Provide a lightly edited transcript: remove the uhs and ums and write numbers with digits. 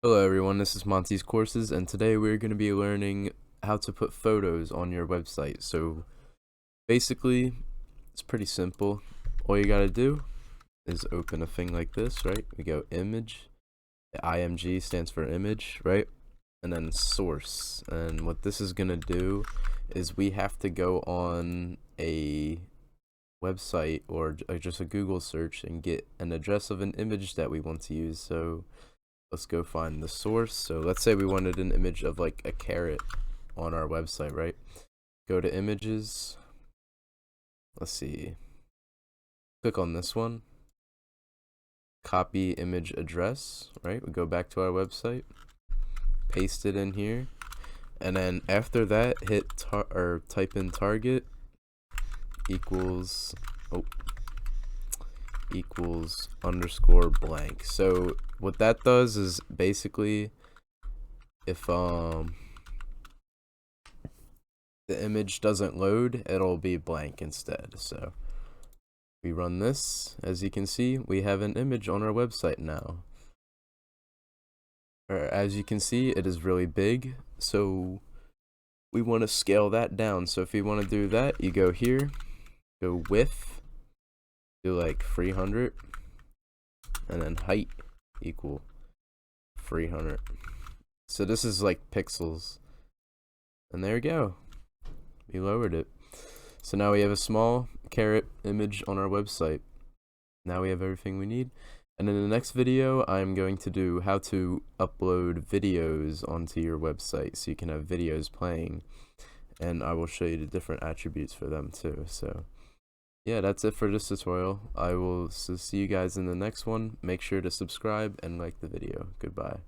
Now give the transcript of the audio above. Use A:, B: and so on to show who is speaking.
A: Hello everyone, this is Monty's Courses, and today we're going to be learning how to put photos on your website. So basically, it's pretty simple. All you gotta do is open a thing like this, right? We go image, the IMG stands for image, right? And then source. And what this is gonna do is we have to go on a website or just a Google search and get an address of an image that we want to use. So let's go find the source. So let's say we wanted an image of like a carrot on our website, right? Go to images. Let's see. Click on this one. Copy image address, right? We go back to our website. Paste it in here. And then after that, hit or type in target equals equals underscore blank. So what that does is basically if the image doesn't load, it'll be blank instead. So we run this, as you can see, we have an image on our website now. Or as you can see, it is really big, so we want to scale that down. So if you want to do that, you go here, go width, do like 300, and then height equal 300. So this is like pixels. And there we go. We lowered it. So now we have a small carrot image on our website. Now we have everything we need. And in the next video, I'm going to do how to upload videos onto your website so you can have videos playing. And I will show you the different attributes for them too. So yeah, that's it for this tutorial. I will see you guys in the next one. Make sure to subscribe and like the video. Goodbye.